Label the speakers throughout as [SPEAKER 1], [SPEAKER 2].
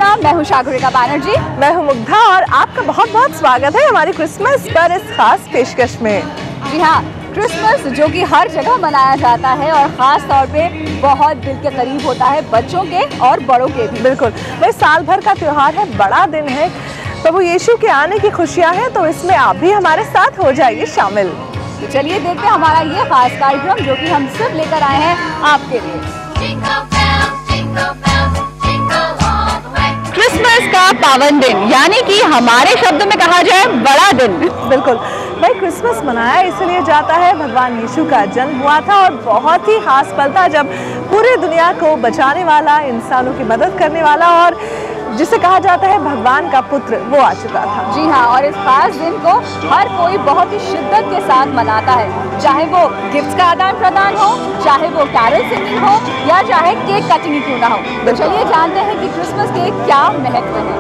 [SPEAKER 1] नाम, मैं हूँ शागुरिका बैनर्जी।
[SPEAKER 2] मैं हूँ मुग्धा और आपका बहुत बहुत स्वागत है हमारी क्रिसमस पर इस खास पेशकश में।
[SPEAKER 1] जी हाँ, क्रिसमस जो कि हर जगह मनाया जाता है और ख़ास तौर पे बहुत दिल के करीब होता है बच्चों के और बड़ों के भी।
[SPEAKER 2] बिल्कुल, भाई साल भर का त्योहार है, बड़ा दिन है, प्रभु यीशु के आने की खुशियाँ हैं, तो इसमें आप भी हमारे साथ हो जाइए शामिल।
[SPEAKER 1] तो चलिए देखते हैं हमारा ये खास कार्यक्रम जो कि हम सिर्फ लेकर आए हैं आपके लिए। क्रिसमस का पावन दिन, यानी कि हमारे शब्द में कहा जाए बड़ा दिन।
[SPEAKER 2] बिल्कुल भाई, क्रिसमस मनाया इसलिए जाता है, भगवान यीशु का जन्म हुआ था और बहुत ही खास पल था जब पूरी दुनिया को बचाने वाला, इंसानों की मदद करने वाला और जिसे कहा जाता है भगवान का पुत्र, वो आ चुका था।
[SPEAKER 1] जी हाँ, और इस खास दिन को हर कोई बहुत ही शिद्दत के साथ मनाता है, चाहे वो गिफ्ट्स का आदान प्रदान हो, चाहे वो कैरल सिंगिंग हो या चाहे केक कटिंग क्यों ना हो। तो चलिए जानते हैं कि क्रिसमस के क्या महत्व है।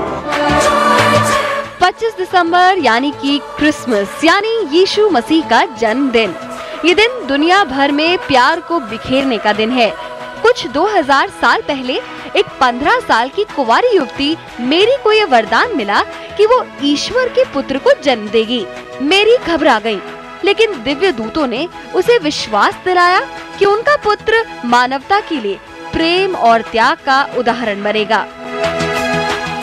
[SPEAKER 1] 25 दिसंबर यानी कि क्रिसमस यानी यीशु मसीह का जन्मदिन। ये दिन दुनिया भर में प्यार को बिखेरने का दिन है। कुछ 2000 साल पहले एक 15 साल की कुंवारी युवती मेरी को ये वरदान मिला कि वो ईश्वर के पुत्र को जन्म देगी। मेरी घबरा गई, लेकिन दिव्य दूतों ने उसे विश्वास दिलाया कि उनका पुत्र मानवता के लिए प्रेम और त्याग का उदाहरण बनेगा।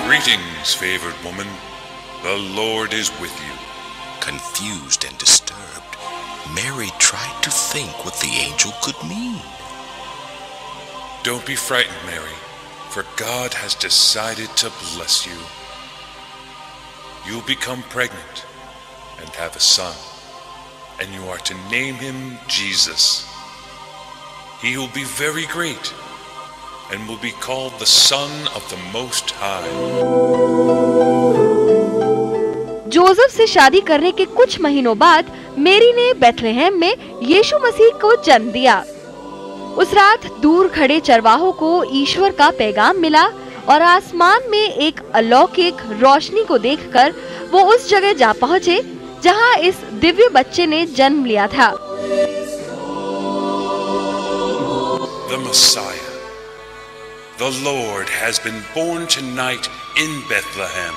[SPEAKER 3] Greetings, favored woman. The Lord is with you.
[SPEAKER 4] Confused and disturbed, Mary tried to think what the angel could mean.
[SPEAKER 3] Don't be frightened, Mary, for God has decided to bless you. You'll become pregnant and have a son, and you are to name him Jesus. He will be very great and will be called the Son of the Most High.
[SPEAKER 1] Joseph से शादी करने के कुछ महीनों बाद मेरी ने Bethlehem में यीशु मसीह को जन्म दिया। उस रात दूर खड़े चरवाहों को ईश्वर का पैगाम मिला और आसमान में एक अलौकिक रोशनी को देखकर वो उस जगह जा पहुँचे जहाँ इस दिव्य बच्चे ने जन्म लिया था।
[SPEAKER 3] The Messiah, the Lord has been born tonight in Bethlehem,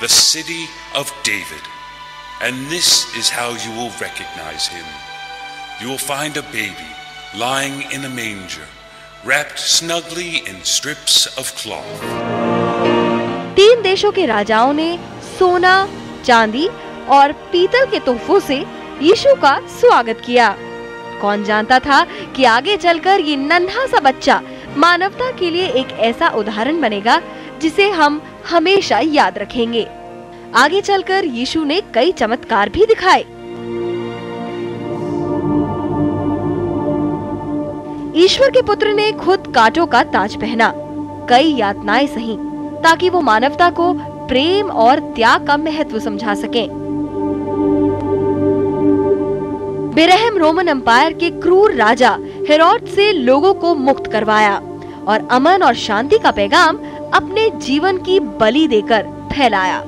[SPEAKER 3] the city of David, and this is how you will recognize him. You will find a baby lying in a manger, wrapped snugly in strips of cloth.
[SPEAKER 1] 3 देशों के राजाओं ने सोना, चांदी और पीतल के तोहफों से यीशु का स्वागत किया। कौन जानता था कि आगे चलकर ये नन्हा सा बच्चा मानवता के लिए एक ऐसा उदाहरण बनेगा जिसे हम हमेशा याद रखेंगे। आगे चलकर यीशु ने कई चमत्कार भी दिखाए। ईश्वर के पुत्र ने खुद कांटों का ताज पहना, कई यातनाएं सही, ताकि वो मानवता को प्रेम और त्याग का महत्व समझा सकें। बेरहम रोमन एम्पायर के क्रूर राजा हेरोड से लोगों को मुक्त करवाया और अमन और शांति का पैगाम अपने जीवन की बलि देकर फैलाया।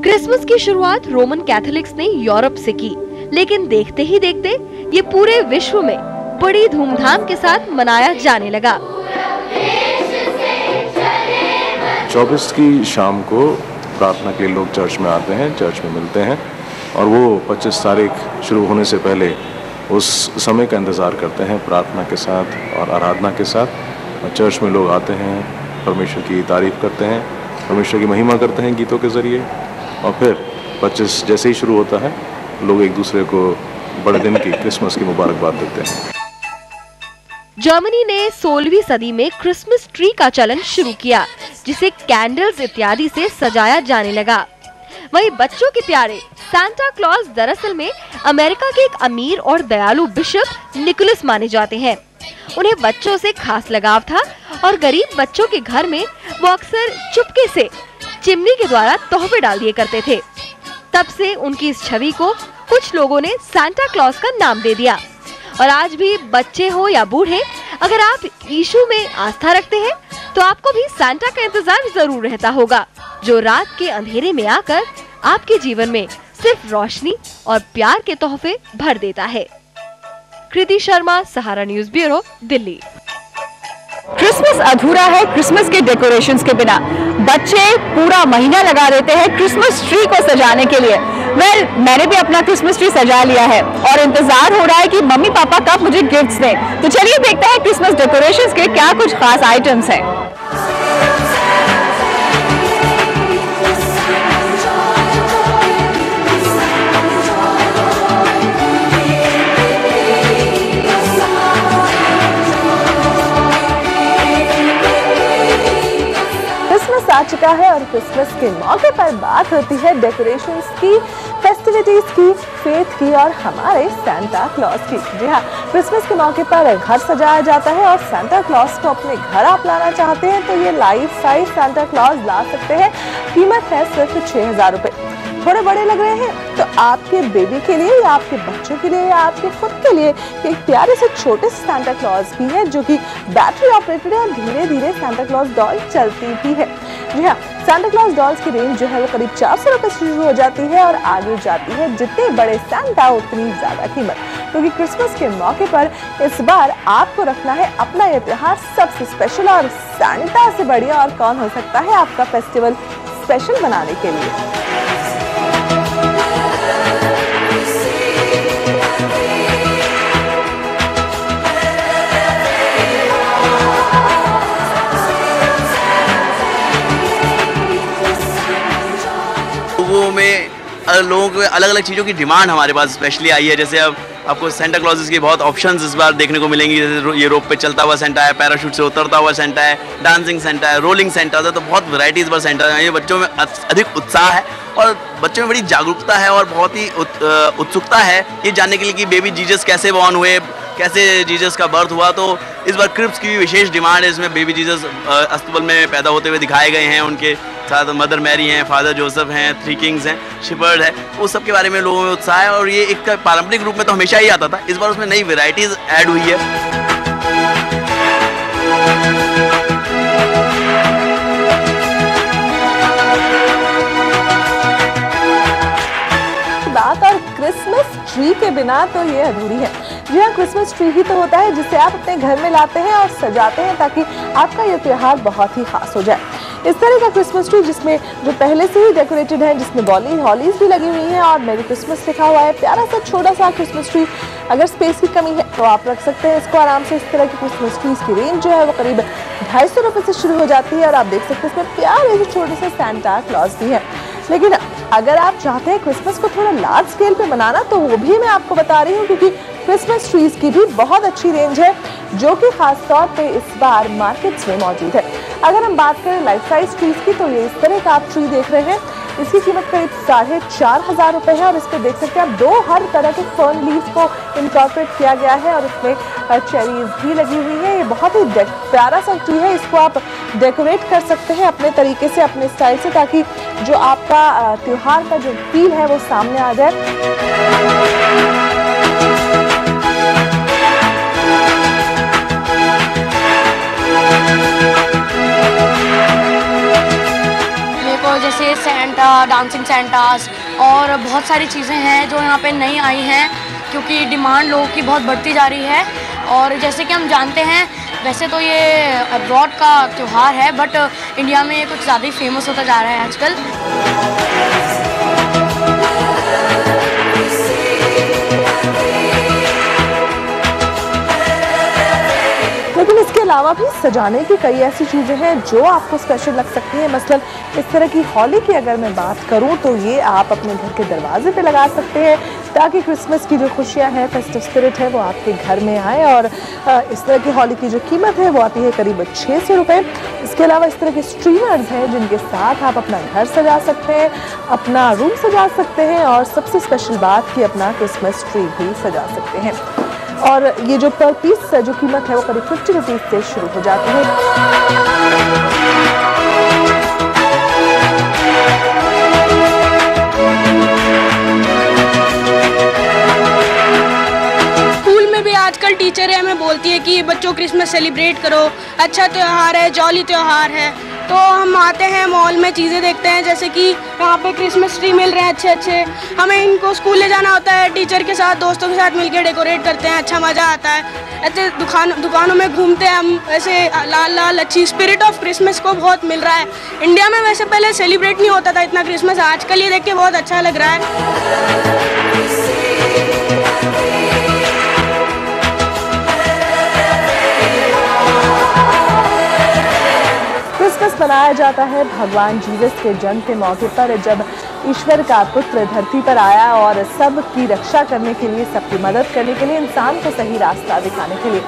[SPEAKER 1] क्रिसमस की शुरुआत रोमन कैथोलिक्स ने यूरोप से की, लेकिन देखते ही देखते ये पूरे विश्व में बड़ी धूमधाम के साथ मनाया जाने लगा।
[SPEAKER 5] 24 की शाम को प्रार्थना के लिए लोग चर्च में आते हैं, चर्च में मिलते हैं और वो 25 तारीख शुरू होने से पहले उस समय का इंतज़ार करते हैं प्रार्थना के साथ और आराधना के साथ। चर्च में लोग आते हैं, परमेश्वर की तारीफ करते हैं, परमेश्वर की महिमा करते हैं गीतों के ज़रिए, और फिर 25 जैसे ही शुरू होता है लोग एक दूसरे को बड़े दिन की, क्रिसमस की मुबारकबाद देते हैं।
[SPEAKER 1] जर्मनी ने 16वीं सदी में क्रिसमस ट्री का चलन शुरू किया, जिसे कैंडल्स इत्यादि से सजाया जाने लगा। वहीं बच्चों के प्यारे सांता क्लॉज दरअसल में अमेरिका के एक अमीर और दयालु बिशप निकोलस माने जाते हैं। उन्हें बच्चों से खास लगाव था और गरीब बच्चों के घर में वो अक्सर चुपके से चिमनी के द्वारा तोहफे डाल दिए करते थे। तब से उनकी इस छवि को कुछ लोगों ने सांता क्लॉज का नाम दे दिया। और आज भी बच्चे हो या बूढ़े, अगर आप यीशु में आस्था रखते हैं तो आपको भी सांता का इंतजार जरूर रहता होगा, जो रात के अंधेरे में आकर आपके जीवन में सिर्फ रोशनी और प्यार के तोहफे भर देता है। कृति शर्मा, सहारा न्यूज़ ब्यूरो, दिल्ली।
[SPEAKER 2] क्रिसमस अधूरा है क्रिसमस के डेकोरेशंस के बिना। बच्चे पूरा महीना लगा देते हैं क्रिसमस ट्री को सजाने के लिए। मैंने भी अपना क्रिसमस ट्री सजा लिया है और इंतजार हो रहा है कि मम्मी पापा कब मुझे गिफ्ट्स दें। तो चलिए देखते हैं क्रिसमस डेकोरेशंस के क्या कुछ खास आइटम्स हैं।
[SPEAKER 6] आ चुका है और क्रिसमस के मौके पर बात होती है डेकोरेशंस की, फेस्टिविटीज की, फेथ की और हमारे सांता क्लॉज की। जी हाँ, क्रिसमस के मौके पर घर सजाया जाता है और सांता क्लॉज को अपने घर आप लाना चाहते हैं तो ये लाइफ साइज सांता क्लॉज ला सकते हैं। कीमत है सिर्फ 6,000 रुपए। थोड़े बड़े लग रहे हैं तो आपके बेबी के लिए या आपके बच्चों के लिए या आपके खुद के लिए एक प्यारे से छोटे से सांता क्लॉज भी है जो कि बैटरी ऑपरेटेड है और धीरे धीरे सांता क्लॉज डॉल चलती भी है। जी हाँ, सांता क्लॉज डॉल्स की रेंज जो है वो करीब 400 रुपए से शुरू हो जाती है और आगे जाती है। जितने बड़े सांता उतनी ज्यादा कीमत, क्योंकि क्रिसमस के मौके पर इस बार आपको रखना है अपना ये त्योहार सबसे स्पेशल और सांता से बढ़िया और कौन हो सकता है आपका फेस्टिवल स्पेशल बनाने के लिए।
[SPEAKER 7] में लोगों को अलग अलग चीज़ों की डिमांड हमारे पास स्पेशली आई है। जैसे अब आपको सेंटा क्लॉजेस की बहुत ऑप्शंस इस बार देखने को मिलेंगी। जैसे ये रोप पे चलता हुआ सेंटा है, पैराशूट से उतरता हुआ सेंटा है, डांसिंग सेंटा है, रोलिंग सेंटा है, तो बहुत वैरायटी इस बार सेंटा है। ये बच्चों में अधिक उत्साह है और बच्चों में बड़ी जागरूकता है और बहुत ही उत्सुकता है ये जानने के लिए कि बेबी जीसस कैसे बॉर्न हुए, कैसे जीसस का बर्थ हुआ। तो इस बार क्रिप्स की भी विशेष डिमांड है। इसमें बेबी जीसस अस्तबल में पैदा होते हुए दिखाए गए हैं। उनके साथ मदर मैरी हैं, फादर जोसेफ हैं, 3 किंग्स हैं, शिपर्ड है, वो सब के बारे में लोगों में उत्साह है। और ये एक पारंपरिक रूप में तो हमेशा ही आता था, इस बार उसमें नई वेराइटीज ऐड हुई है।
[SPEAKER 6] बात और क्रिसमस ट्री के बिना तो ये अधूरी है। जी हाँ, क्रिसमस ट्री ही तो होता है जिसे आप अपने घर में लाते हैं और सजाते हैं ताकि आपका ये त्योहार बहुत ही खास हो जाए। इस तरह का क्रिसमस ट्री जिसमें जो पहले से ही डेकोरेटेड है, जिसमें हॉलीज भी लगी हुई हैं और मेरी क्रिसमस लिखा हुआ है, प्यारा सा छोटा सा क्रिसमस ट्री। अगर स्पेस की कमी है तो आप रख सकते हैं इसको आराम से। इस तरह की क्रिसमस ट्रीज की रेंज जो है वो करीब 250 रुपए से शुरू हो जाती है और आप देख सकते हैं इसमें प्यारे से छोटे से सांता क्लॉज भी है। लेकिन अगर आप चाहते हैं क्रिसमस को थोड़ा लार्ज स्केल पे मनाना तो वो भी मैं आपको बता रही हूँ, क्योंकि क्रिसमस ट्रीज की भी बहुत अच्छी रेंज है जो कि खास तौर पे इस बार मार्केट्स में मौजूद है। अगर हम बात करें लाइफ साइज ट्रीज की तो ये इस तरह का आप ट्री देख रहे हैं। इसकी कीमत करीब 4,500 रुपए है और इस पर देख सकते हैं आप 2 हर तरह के फर्न लीव्स को इनकॉर्पोरेट किया गया है और इसमें चेरीज भी लगी हुई है। ये बहुत ही प्यारा सा ट्री है। इसको आप डेकोरेट कर सकते हैं अपने तरीके से, अपने स्टाइल से, ताकि जो आपका त्योहार का जो फील है वो सामने आ जाए।
[SPEAKER 8] जैसे सेंटा, डांसिंग सेंटास और बहुत सारी चीज़ें हैं जो यहाँ पे नई आई हैं, क्योंकि डिमांड लोगों की बहुत बढ़ती जा रही है। और जैसे कि हम जानते हैं वैसे तो ये अब्रॉड का त्यौहार है, बट इंडिया में कुछ ज़्यादा ही फेमस होता जा रहा है आजकल।
[SPEAKER 6] लेकिन इसके अलावा भी सजाने की कई ऐसी चीज़ें हैं जो आपको स्पेशल लग सकती हैं। मसलन इस तरह की हॉली की अगर मैं बात करूं तो ये आप अपने घर के दरवाजे पे लगा सकते हैं ताकि क्रिसमस की जो खुशियां हैं, फेस्टिव स्पिरिट है, वो आपके घर में आए। और इस तरह की हॉली की जो कीमत है वो आती है करीब 600 रुपये। इसके अलावा इस तरह के स्ट्रीमर्स हैं जिनके साथ आप अपना घर सजा सकते हैं, अपना रूम सजा सकते हैं और सबसे स्पेशल बात कि अपना क्रिसमस ट्री भी सजा सकते हैं। और ये जो पर पीस जो कीमत है वो करीब 50 रुपीज़ से शुरू हो जाती है।
[SPEAKER 8] स्कूल में भी आजकल टीचर हमें बोलती है कि बच्चों क्रिसमस सेलिब्रेट करो, अच्छा त्यौहार है, जॉली त्यौहार है, तो हम आते हैं मॉल में, चीज़ें देखते हैं, जैसे कि यहाँ पे क्रिसमस ट्री मिल रहे हैं अच्छे अच्छे। हमें इनको स्कूल ले जाना होता है, टीचर के साथ, दोस्तों के साथ मिलकर डेकोरेट करते हैं, अच्छा मज़ा आता है। ऐसे दुकानों में घूमते हैं हम, ऐसे लाल लाल अच्छी स्पिरिट ऑफ क्रिसमस को बहुत मिल रहा है। इंडिया में वैसे पहले सेलिब्रेट नहीं होता था इतना क्रिसमस, आजकल ये देख के बहुत अच्छा लग रहा है।
[SPEAKER 2] क्रिसमस मनाया जाता है भगवान जीसस के जन्म के मौके पर, जब ईश्वर का पुत्र धरती पर आया और सबकी रक्षा करने के लिए, सबकी मदद करने के लिए, इंसान को सही रास्ता दिखाने के लिए।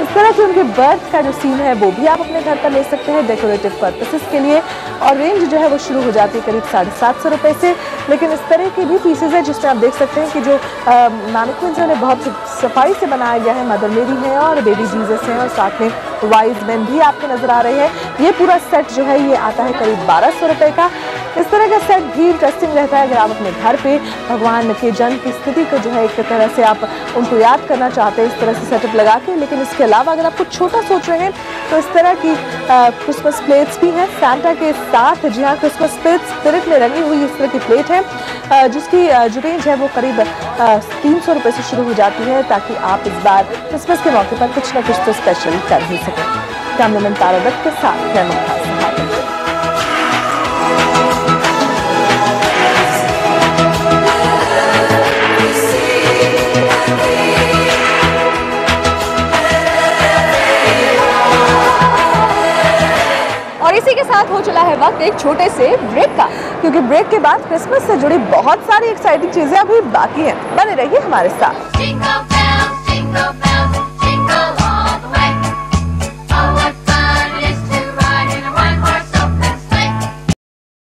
[SPEAKER 2] इस तरह के उनके बर्थ का जो सीन है वो भी आप अपने घर पर ले सकते हैं डेकोरेटिव पर्पसेस के लिए, और रेंज जो है वो शुरू हो जाती है करीब 750 रुपये से। लेकिन इस तरह की भी पीसेज है जिसमें आप देख सकते हैं कि जो मैनिक्विन्स ने बहुत सफाई से बनाया गया है, मदर मेरी है और बेबी जीसस हैं और साथ में वाइज मैन भी आपको नजर आ रहे हैं। ये पूरा सेट जो है ये आता है करीब 1200 रुपये का। इस तरह का सेट भी इंटरेस्टिंग रहता है अगर आप अपने घर पे भगवान के जन्म की स्थिति को जो है एक तरह से आप उनको याद करना चाहते हैं इस तरह से सेटअप लगा के। लेकिन इसके अलावा अगर आप कुछ छोटा सोच रहे हैं तो इस तरह की क्रिसमस प्लेट्स भी हैं सैंटा के साथ। जी हाँ, क्रिसमस स्पिरिट में रंगी हुई इस तरह की प्लेट है जिसकी जो रेंज है वो करीब 300 रुपये से शुरू हो जाती है, ताकि आप इस बार क्रिसमस के मौके पर कुछ ना कुछ तो स्पेशल कर ही सकें। कैमरामैन तारा दत्त के साथ मैं मुमताज सहाबी।
[SPEAKER 6] और इसी के साथ हो चला है वक्त एक छोटे से ब्रेक का,
[SPEAKER 2] क्योंकि ब्रेक के बाद क्रिसमस से जुड़ी बहुत सारी एक्साइटिंग चीजें अभी बाकी हैं। बने रहिए हमारे साथ।